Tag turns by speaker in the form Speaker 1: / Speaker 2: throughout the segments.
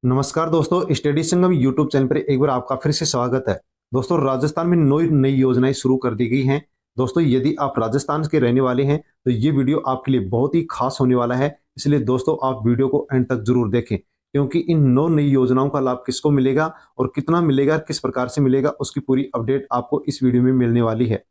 Speaker 1: नमस्कार दोस्तों, स्टडी संगम YouTube channel पर एक बार आपका फिर से स्वागत है। दोस्तों, राजस्थान में नई नई योजनाएं शुरू कर दी गई हैं। दोस्तों, यदि आप राजस्थान के रहने वाले हैं तो ये वीडियो आपके लिए बहुत ही खास होने वाला है। इसलिए दोस्तों, आप वीडियो को एंड तक जरूर देखें, क्योंकि इन नौ नई योजनाओं का लाभ किसको मिलेगा और कितना मिलेगा, किस प्रकार से मिलेगा, उसकी पूरी अपडेट आपको इस वीडियो में मिलने वाली है।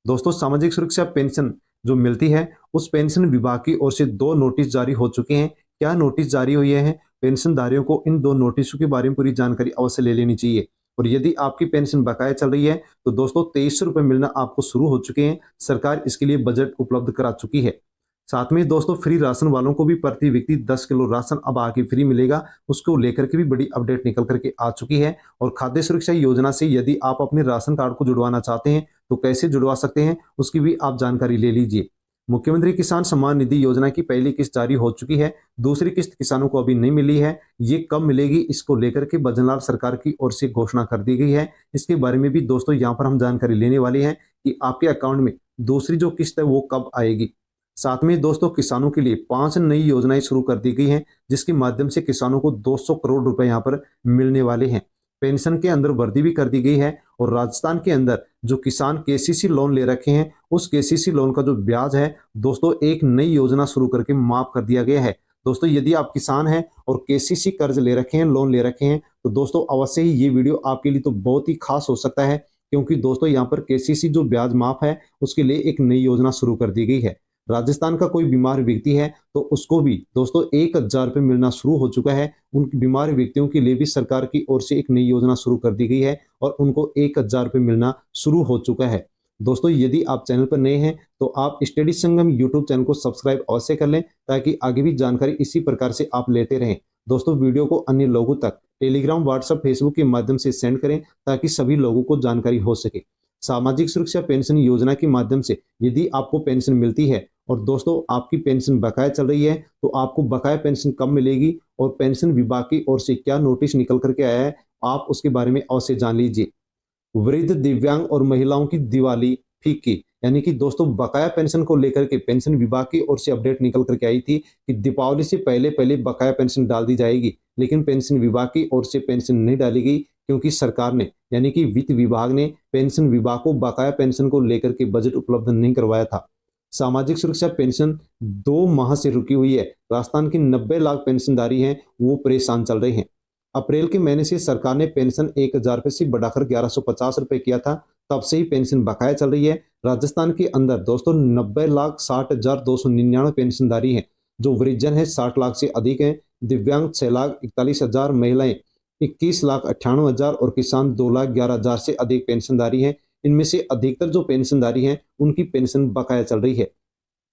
Speaker 1: दोस्तों, सामाजिक सुरक्षा पेंशन जो मिलती है, उस पेंशन विभाग की ओर से दो नोटिस जारी हो चुके हैं। क्या नोटिस जारी हुए हैं? पेंशनधारियों को इन दो नोटिसों के बारे में पूरी जानकारी अवश्य ले लेनी चाहिए। और यदि आपकी पेंशन बकाया चल रही है तो दोस्तों, 2300 रुपये मिलना आपको शुरू हो चुके हैं। सरकार इसके लिए बजट उपलब्ध करा चुकी है। साथ में दोस्तों, फ्री राशन वालों को भी प्रति व्यक्ति 10 किलो राशन अब आगे फ्री मिलेगा। उसको लेकर के भी बड़ी अपडेट निकल करके आ चुकी है। और खाद्य सुरक्षा योजना से यदि आप अपने राशन कार्ड को जुड़वाना चाहते हैं तो कैसे जुड़वा सकते हैं, उसकी भी आप जानकारी ले लीजिए। मुख्यमंत्री किसान सम्मान निधि योजना की पहली किस्त जारी हो चुकी है। दूसरी किस्त किसानों को अभी नहीं मिली है। ये कब मिलेगी, इसको लेकर के बजनलाल सरकार की ओर से घोषणा कर दी गई है। इसके बारे में भी दोस्तों यहाँ पर हम जानकारी लेने वाले हैं कि आपके अकाउंट में दूसरी जो किस्त है वो कब आएगी। साथ में दोस्तों, किसानों के लिए 5 नई योजनाएं शुरू कर दी गई हैं, जिसके माध्यम से किसानों को 200 करोड़ रुपए यहाँ पर मिलने वाले हैं। पेंशन के अंदर वृद्धि भी कर दी गई है। और राजस्थान के अंदर जो किसान केसीसी लोन ले रखे हैं, उस केसीसी लोन का जो ब्याज है दोस्तों, एक नई योजना शुरू करके माफ कर दिया गया है। दोस्तों, यदि आप किसान हैं और केसीसी कर्ज ले रखे हैं, लोन ले रखे हैं, तो दोस्तों अवश्य ही ये वीडियो आपके लिए तो बहुत ही खास हो सकता है। क्योंकि दोस्तों, यहाँ पर केसीसी जो ब्याज माफ है, उसके लिए एक नई योजना शुरू कर दी गई है। राजस्थान का कोई बीमार व्यक्ति है तो उसको भी दोस्तों 1000 रुपये मिलना शुरू हो चुका है। उन बीमार व्यक्तियों के लिए भी सरकार की ओर से एक नई योजना शुरू कर दी गई है और उनको 1000 रुपये मिलना शुरू हो चुका है। दोस्तों, यदि आप चैनल पर नए हैं तो आप स्टडी संगम यूट्यूब चैनल को सब्सक्राइब अवश्य कर लें, ताकि आगे भी जानकारी इसी प्रकार से आप लेते रहें। दोस्तों, वीडियो को अन्य लोगों तक टेलीग्राम, व्हाट्सएप, फेसबुक के माध्यम से सेंड करें, ताकि सभी लोगों को जानकारी हो सके। सामाजिक सुरक्षा पेंशन योजना के माध्यम से यदि आपको पेंशन मिलती है और दोस्तों आपकी पेंशन बकाया चल रही है, तो आपको बकाया पेंशन कब मिलेगी और पेंशन विभाग की ओर से क्या नोटिस निकल करके आया है, आप उसके बारे में अवश्य जान लीजिए। वृद्ध, दिव्यांग और महिलाओं की दिवाली फीकी, यानी कि दोस्तों बकाया पेंशन को लेकर के पेंशन विभाग की ओर से अपडेट निकल करके आई थी कि दीपावली से पहले पहले बकाया पेंशन डाल दी जाएगी। लेकिन पेंशन विभाग की ओर से पेंशन नहीं डाली गई, क्योंकि सरकार ने यानी कि वित्त विभाग ने पेंशन विभाग को बकाया पेंशन को लेकर के बजट उपलब्ध नहीं करवाया था। सामाजिक सुरक्षा पेंशन 2 माह से रुकी हुई है। राजस्थान की 90 लाख पेंशनधारी हैं, वो परेशान चल रहे हैं। अप्रैल के महीने से सरकार ने पेंशन 1000 रुपये से बढ़ाकर 1150 रुपये किया था। तब से ही पेंशन बकाया चल रही है। राजस्थान के अंदर दोस्तों 90,60,299 पेंशनधारी हैं। जो वृद्धजन है 60 लाख से अधिक हैं। दिव्यांग 6,41,000, महिलाएं 21,98,000 और किसान 2,11,000 से अधिक पेंशनधारी हैं। इनमें से अधिकतर जो पेंशनधारी हैं उनकी पेंशन बकाया चल रही है।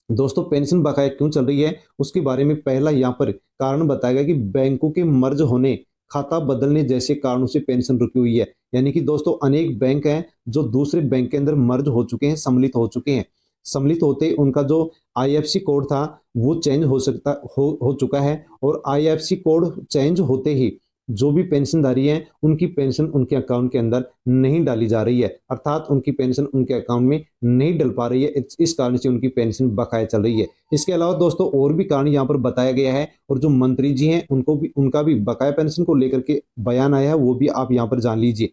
Speaker 1: दोस्तों, पेंशन बकाया क्यों चल रही है, उसके बारे में पहला यहाँ पर कारण बताया गया कि बैंकों के मर्ज होने, खाता बदलने जैसे कारणों से पेंशन रुकी हुई है। यानी कि दोस्तों, अनेक बैंक हैं जो दूसरे बैंक के अंदर मर्ज हो चुके हैं, सम्मिलित हो चुके हैं। सम्मिलित होते उनका जो आईएफएससी कोड था वो चेंज हो चुका है। और आईएफएससी कोड चेंज होते ही जो भी पेंशनधारी हैं उनकी पेंशन उनके अकाउंट के अंदर नहीं डाली जा रही है, अर्थात उनकी पेंशन उनके अकाउंट में नहीं डल पा रही है। इस कारण से उनकी पेंशन बकाया चल रही है। इसके अलावा दोस्तों और भी कारण यहाँ पर बताया गया है, और जो मंत्री जी हैं उनका भी बकाया पेंशन को लेकर के बयान आया है, वो भी आप यहाँ पर जान लीजिए।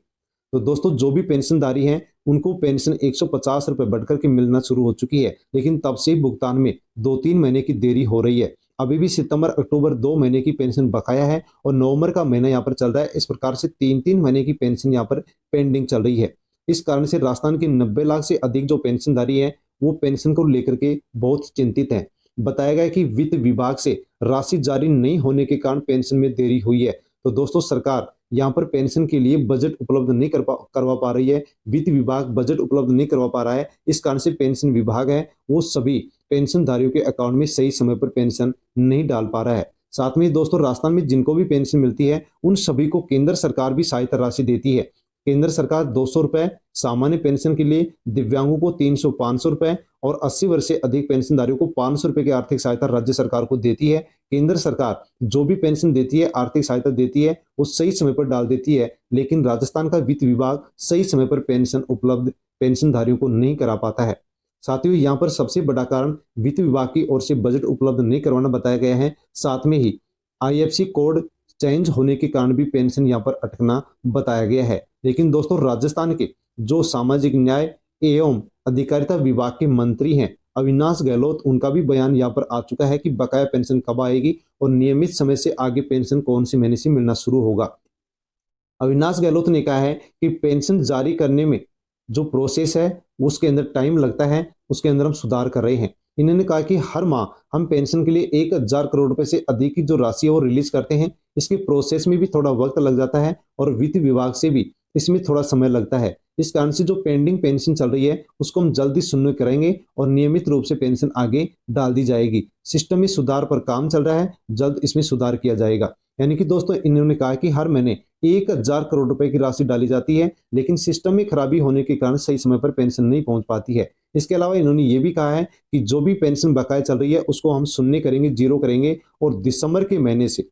Speaker 1: तो दोस्तों, जो भी पेंशनधारी हैं उनको पेंशन 150 रुपये बढ़कर के मिलना शुरू हो चुकी है। लेकिन तब से भुगतान में 2-3 महीने की देरी हो रही है। अभी भी सितंबर, अक्टूबर 2 महीने की पेंशन बकाया है और नवंबर का महीना यहाँ पर चल रहा है। इस प्रकार से 3-3 महीने की पेंशन यहाँ पर पेंडिंग चल रही है। इस कारण से राजस्थान के 90 लाख से अधिक जो पेंशनधारी है वो पेंशन को लेकर के बहुत चिंतित हैं। बताया गया कि वित्त विभाग से राशि जारी नहीं होने के कारण पेंशन में देरी हुई है। तो दोस्तों, सरकार यहाँ पर पेंशन के लिए बजट उपलब्ध नहीं करवा पा रही है। वित्त विभाग बजट उपलब्ध नहीं करवा पा रहा है। इस कारण से पेंशन विभाग है वो सभी पेंशनधारियों के अकाउंट में सही समय पर पेंशन नहीं डाल पा रहा है। साथ में दोस्तों, राजस्थान में जिनको भी पेंशन मिलती है उन सभी को केंद्र सरकार भी सहायता राशि देती है। केंद्र सरकार 200 रुपए सामान्य पेंशन के लिए, दिव्यांगों को 300-500 रुपए और 80 वर्ष से अधिक पेंशनधारियों को 500 रुपए की आर्थिक सहायता राज्य सरकार को देती है। केंद्र सरकार जो भी पेंशन देती है, आर्थिक सहायता देती है, वो सही समय पर डाल देती है। लेकिन राजस्थान का वित्त विभाग सही समय पर पेंशन उपलब्ध पेंशनधारियों को नहीं करा पाता है। साथियों, यहाँ पर सबसे बड़ा कारण वित्त विभाग की ओर से बजट उपलब्ध नहीं करवाना बताया गया है। साथ में ही आईएफएससी कोड चेंज होने के कारण भी पेंशन यहाँ पर अटकना बताया गया है। लेकिन दोस्तों राजस्थान के जो सामाजिक न्याय एवं अधिकारिता विभाग के मंत्री हैं अविनाश गहलोत, उनका भी बयान यहाँ पर आ चुका है कि बकाया पेंशन कब आएगी और नियमित समय से आगे पेंशन कौन से महीने से मिलना शुरू होगा। अविनाश गहलोत ने कहा है कि पेंशन जारी करने में जो प्रोसेस है उसके अंदर टाइम लगता है, उसके अंदर हम सुधार कर रहे हैं। इन्होंने कहा कि हर माह हम पेंशन के लिए 1,000 करोड़ रुपए से अधिक की जो राशि है वो रिलीज करते हैं। इसके प्रोसेस में भी थोड़ा वक्त लग जाता है और वित्त विभाग से भी इसमें थोड़ा समय लगता है। इस कारण से जो पेंडिंग पेंशन चल रही है उसको हम जल्दी सुनने करेंगे और नियमित रूप से पेंशन आगे डाल दी जाएगी। सिस्टम में सुधार पर काम चल रहा है, जल्द इसमें सुधार किया जाएगा। यानी कि दोस्तों इन्होंने कहा कि हर महीने 1,000 करोड़ रुपए की राशि डाली जाती है, लेकिन सिस्टम में खराबी होने के कारण सही समय पर पेंशन नहीं पहुंच पाती है। इसके अलावा इन्होंने ये भी कहा है कि जो भी पेंशन बकाया चल रही है उसको हम सुनने करेंगे, जीरो करेंगे और दिसंबर के महीने से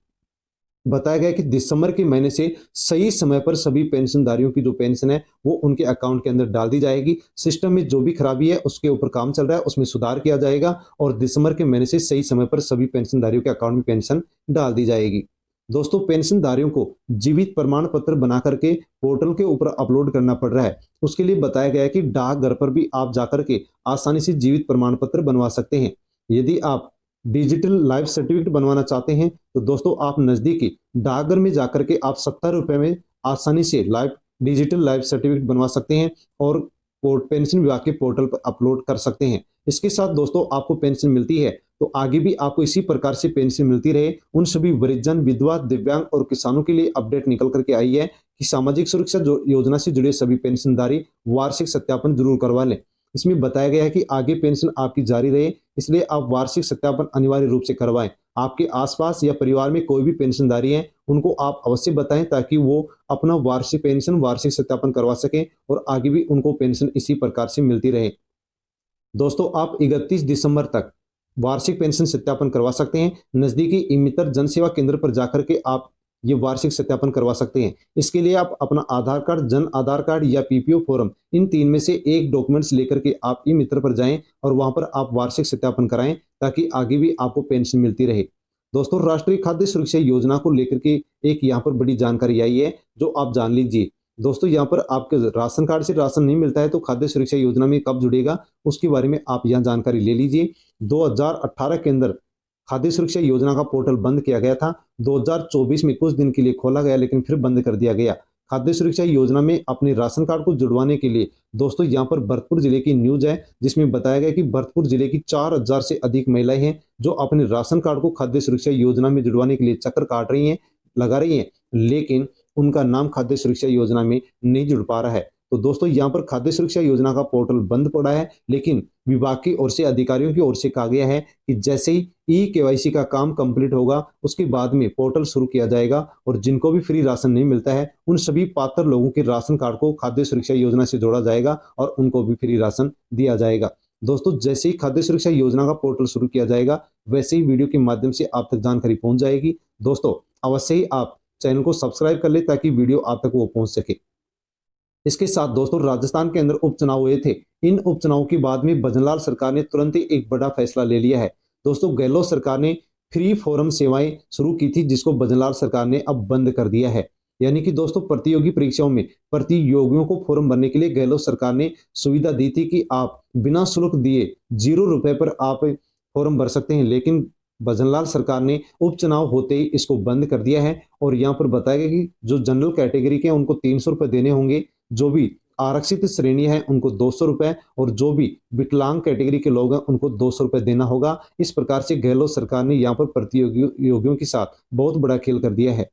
Speaker 1: बताया गया कि दिसंबर के महीने से सही समय पर सभी पेंशनधारियों की जो पेंशन है वो उनके अकाउंट के अंदर डाल दी जाएगी। सिस्टम में जो भी खराबी है उसके ऊपर काम चल रहा है, उसमें सुधार किया जाएगा और दिसंबर के महीने से सही समय पर सभी पेंशनधारियों के अकाउंट में पेंशन डाल दी जाएगी। दोस्तों पेंशनधारियों को जीवित प्रमाण पत्र बना करके पोर्टल के ऊपर अपलोड करना पड़ रहा है। उसके लिए बताया गया है कि डाकघर पर भी आप जाकर के आसानी से जीवित प्रमाण पत्र बनवा सकते हैं। यदि आप डिजिटल लाइफ सर्टिफिकेट बनवाना चाहते हैं तो दोस्तों आप नजदीकी डाकघर में जाकर के आप 70 रुपए में आसानी से डिजिटल लाइफ सर्टिफिकेट बनवा सकते हैं और पेंशन विभाग के पोर्टल पर अपलोड कर सकते हैं। इसके साथ दोस्तों आपको पेंशन मिलती है तो आगे भी आपको इसी प्रकार से पेंशन मिलती रहे। उन सभी वृद्धजन, विधवा, दिव्यांग और किसानों के लिए अपडेट निकल करके आई है कि सामाजिक सुरक्षा योजना से जुड़े सभी पेंशनधारी वार्षिक सत्यापन जरूर करवा लें। इसमें बताया गया है कि आगे पेंशन आपकी जारी रहे, इसलिए आप वार्षिक सत्यापन अनिवार्य रूप से करवाएं। आपके आसपास या परिवार में कोई भी पेंशनधारी है उनको आप अवश्य बताएं ताकि वो अपना वार्षिक सत्यापन करवा सकें और आगे भी उनको पेंशन इसी प्रकार से मिलती रहे। दोस्तों आप 31 दिसंबर तक वार्षिक पेंशन सत्यापन करवा सकते हैं। नजदीकी ई-मित्र जन सेवा केंद्र पर जाकर के आप ये वार्षिक सत्यापन करवा सकते हैं। इसके लिए आप अपना आधार कार्ड, जन आधार कार्ड या पीपीओ फॉर्म, इन तीन में से एक डॉक्यूमेंट्स लेकर के आप ई-मित्र पर जाएं और वहां पर आप वार्षिक सत्यापन कराएं ताकि आगे भी आपको पेंशन मिलती रहे। दोस्तों राष्ट्रीय खाद्य सुरक्षा योजना को लेकर के एक यहाँ पर बड़ी जानकारी आई है जो आप जान लीजिए। दोस्तों यहाँ पर आपके राशन कार्ड से राशन नहीं मिलता है तो खाद्य सुरक्षा योजना में कब जुड़ेगा उसके बारे में आप यहाँ जानकारी ले लीजिए। 2018 के अंदर खाद्य सुरक्षा योजना का पोर्टल बंद किया गया था। 2024 में कुछ दिन के लिए खोला गया लेकिन फिर बंद कर दिया गया। खाद्य सुरक्षा योजना में अपने राशन कार्ड को जुड़वाने के लिए दोस्तों यहाँ पर भरतपुर जिले की न्यूज है जिसमें बताया गया कि भरतपुर जिले की 4,000 से अधिक महिलाएं हैं जो अपने राशन कार्ड को खाद्य सुरक्षा योजना में जुड़वाने के लिए चक्कर काट रही हैं, लगा रही हैं, लेकिन उनका नाम खाद्य सुरक्षा योजना में नहीं जुड़ पा रहा है। तो दोस्तों यहाँ पर खाद्य सुरक्षा योजना का पोर्टल बंद पड़ा है, लेकिन विभाग की ओर से, अधिकारियों की ओर से कहा गया है कि जैसे ही ई-केवाईसी का काम कंप्लीट होगा उसके बाद में पोर्टल शुरू किया जाएगा और जिनको भी फ्री राशन नहीं मिलता है उन सभी पात्र लोगों के राशन कार्ड को खाद्य सुरक्षा योजना से जोड़ा जाएगा और उनको भी फ्री राशन दिया जाएगा। दोस्तों जैसे ही खाद्य सुरक्षा योजना का पोर्टल शुरू किया जाएगा वैसे ही वीडियो के माध्यम से आप तक जानकारी पहुंच जाएगी। दोस्तों अवश्य ही आप चैनल को सब्सक्राइब कर ले ताकि वीडियो आप तक वो पहुंच सके। इसके साथ दोस्तों राजस्थान के अंदर उपचुनाव हुए थे। इन उपचुनाव के बाद में भजनलाल सरकार ने तुरंत ही एक बड़ा फैसला ले लिया है। दोस्तों गहलोत सरकार ने फ्री फॉरम सेवाएं शुरू की थी जिसको भजनलाल सरकार ने अब बंद कर दिया है। यानी कि दोस्तों प्रतियोगी परीक्षाओं में प्रतियोगियों को फॉर्म भरने के लिए गहलोत सरकार ने सुविधा दी थी कि आप बिना शुल्क दिए 0 रुपए पर आप फॉर्म भर सकते हैं, लेकिन भजनलाल सरकार ने उपचुनाव होते ही इसको बंद कर दिया है और यहाँ पर बताया गया कि जो जनरल कैटेगरी के हैं उनको 300 रुपए देने होंगे, जो भी आरक्षित श्रेणी है उनको 200 रुपए और जो भी विकलांग कैटेगरी के लोग हैं उनको 200 रुपए देना होगा। इस प्रकार से गहलोत सरकार ने यहाँ पर प्रतियोगियों के साथ बहुत बड़ा खेल कर दिया है।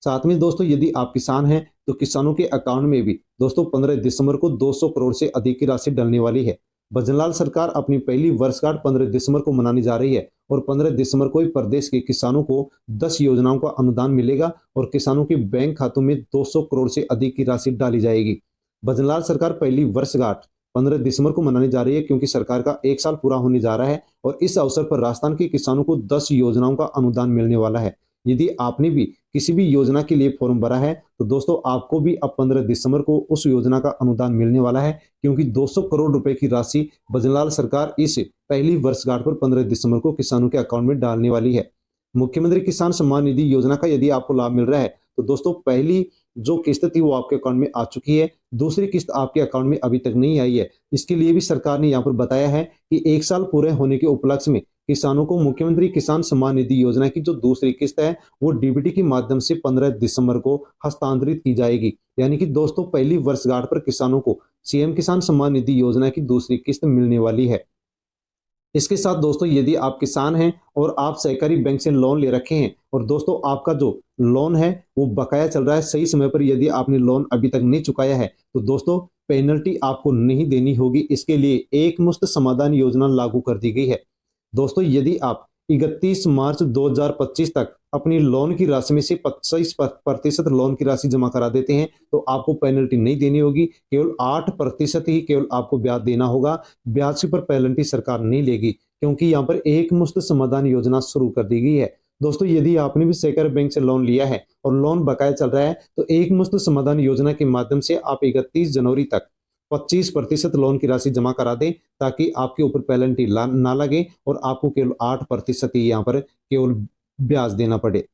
Speaker 1: साथ में दोस्तों यदि आप किसान हैं तो किसानों के अकाउंट में भी दोस्तों 15 दिसंबर को 200 करोड़ से अधिक की राशि डलने वाली है। भजनलाल सरकार अपनी पहली वर्षगांठ 15 दिसंबर को मनाने जा रही है और 15 दिसंबर को ही प्रदेश के किसानों को 10 योजनाओं का अनुदान मिलेगा और किसानों के बैंक खातों में 200 करोड़ से अधिक की राशि डाली जाएगी। भजनलाल सरकार पहली वर्षगांठ 15 दिसंबर को मनाने जा रही है क्योंकि सरकार का 1 साल पूरा होने जा रहा है और इस अवसर पर राजस्थान के किसानों को 10 योजनाओं का अनुदान मिलने वाला है। यदि आपने भी किसी भी योजना के लिए फॉर्म भरा है तो दोस्तों आपको भी अब 15 दिसंबर को उस योजना का अनुदान मिलने वाला है क्योंकि 200 करोड़ रुपए की राशि भजनलाल सरकार इस पहली वर्षगांठ पर 15 दिसंबर को किसानों के अकाउंट में डालने वाली है। मुख्यमंत्री किसान सम्मान निधि योजना का यदि आपको लाभ मिल रहा है तो दोस्तों पहली जो किस्त थी वो आपके अकाउंट में आ चुकी है, दूसरी किस्त आपके अकाउंट में अभी तक नहीं आई है। इसके लिए भी सरकार ने यहाँ पर बताया है कि 1 साल पूरे होने के उपलक्ष्य में किसानों को मुख्यमंत्री किसान सम्मान निधि योजना की जो दूसरी किस्त है वो डीबीटी के माध्यम से 15 दिसंबर को हस्तांतरित की जाएगी। यानी कि दोस्तों पहली वर्षगांठ पर किसानों को सीएम किसान सम्मान निधि योजना की दूसरी किस्त मिलने वाली है। इसके साथ दोस्तों यदि आप किसान हैं और आप सहकारी बैंक से लोन ले रखे हैं और दोस्तों आपका जो लोन है वो बकाया चल रहा है, सही समय पर यदि आपने लोन अभी तक नहीं चुकाया है तो दोस्तों पेनल्टी आपको नहीं देनी होगी। इसके लिए एक मुश्त समाधान योजना लागू कर दी गई है। दोस्तों यदि आप 31 मार्च 2025 तक अपनी लोन की राशि में से 25% लोन की राशि जमा करा देते हैं तो आपको पेनल्टी नहीं देनी होगी, केवल 8% ही केवल आपको ब्याज देना होगा। ब्याज पर पेनल्टी सरकार नहीं लेगी क्योंकि यहाँ पर एक मुश्त समाधान योजना शुरू कर दी गई है। दोस्तों यदि आपने भी सहकारी बैंक से लोन लिया है और लोन बकाया चल रहा है तो एक मुश्त समाधान योजना के माध्यम से आप 31 जनवरी तक 25% लोन की राशि जमा करा दें ताकि आपके ऊपर पेनल्टी ना लगे और आपको केवल 8% ही यहाँ पर केवल ब्याज देना पड़े।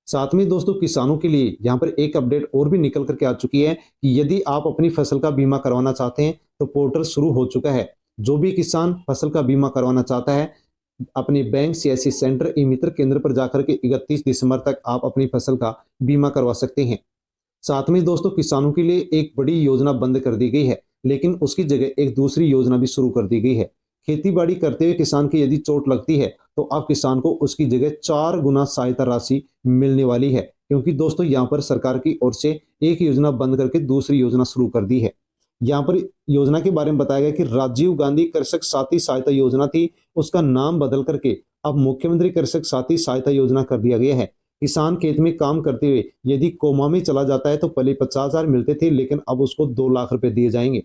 Speaker 1: साथ में दोस्तों किसानों के लिए यहाँ पर एक अपडेट और भी निकल करके आ चुकी है कि यदि आप अपनी फसल का बीमा करवाना चाहते हैं तो पोर्टल शुरू हो चुका है। जो भी किसान फसल का बीमा करवाना चाहता है अपने बैंक सीएससी सेंटर ई मित्र केंद्र पर जाकर के 31 दिसंबर तक आप अपनी फसल का बीमा करवा सकते हैं। साथ में दोस्तों किसानों के लिए एक बड़ी योजना बंद कर दी गई है लेकिन उसकी जगह एक दूसरी योजना भी शुरू कर दी गई है। खेती बाड़ी करते हुए किसान की यदि चोट लगती है तो अब किसान को उसकी जगह 4 गुना सहायता राशि मिलने वाली है, क्योंकि दोस्तों यहाँ पर सरकार की ओर से एक योजना बंद करके दूसरी योजना शुरू कर दी है। यहाँ पर योजना के बारे में बताया गया कि राजीव गांधी कृषक साथी सहायता योजना थी, उसका नाम बदल करके अब मुख्यमंत्री कृषक साथी सहायता योजना कर दिया गया है। किसान खेत में काम करते हुए यदि कोमा में चला जाता है तो पहले 50,000 मिलते थे लेकिन अब उसको 2 लाख रुपए दिए जाएंगे।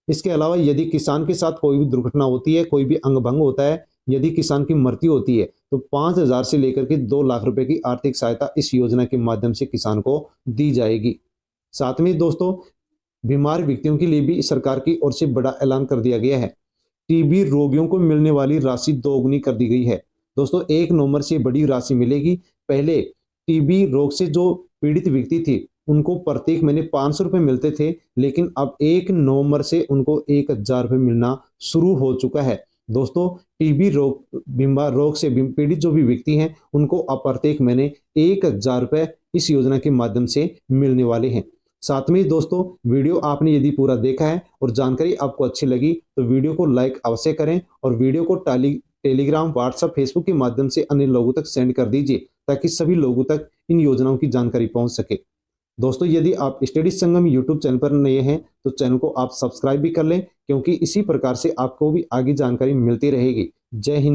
Speaker 1: इसके अलावा यदि किसान के साथ कोई भी दुर्घटना होती है, कोई भी अंग भंग होता है, यदि किसान की मृत्यु होती है तो 5,000 से लेकर के 2 लाख रुपए की आर्थिक सहायता इस योजना के माध्यम से किसान को दी जाएगी। साथ में दोस्तों बीमार व्यक्तियों के लिए भी सरकार की ओर से बड़ा ऐलान कर दिया गया है। टीबी रोगियों को मिलने वाली राशि दोगुनी कर दी गई है। दोस्तों 1 नवंबर से बड़ी राशि मिलेगी। पहले टीबी रोग से जो पीड़ित व्यक्ति थे उनको प्रत्येक महीने 500 रुपए मिलते थे लेकिन अब 1 नवंबर से उनको 1,000 रुपए मिलना शुरू हो चुका है। दोस्तों टीबी बीमार रोग से पीड़ित जो भी व्यक्ति हैं उनको अब प्रत्येक महीने 1,000 रुपए इस योजना के माध्यम से मिलने वाले हैं। साथ में दोस्तों वीडियो आपने यदि पूरा देखा है और जानकारी आपको अच्छी लगी तो वीडियो को लाइक अवश्य करें और वीडियो को टेलीग्राम, व्हाट्सएप, फेसबुक के माध्यम से अन्य लोगों तक सेंड कर दीजिए ताकि सभी लोगों तक इन योजनाओं की जानकारी पहुंच सके। दोस्तों यदि आप स्टडी संगम यूट्यूब चैनल पर नए हैं तो चैनल को आप सब्सक्राइब भी कर लें क्योंकि इसी प्रकार से आपको भी आगे जानकारी मिलती रहेगी। जय हिंद।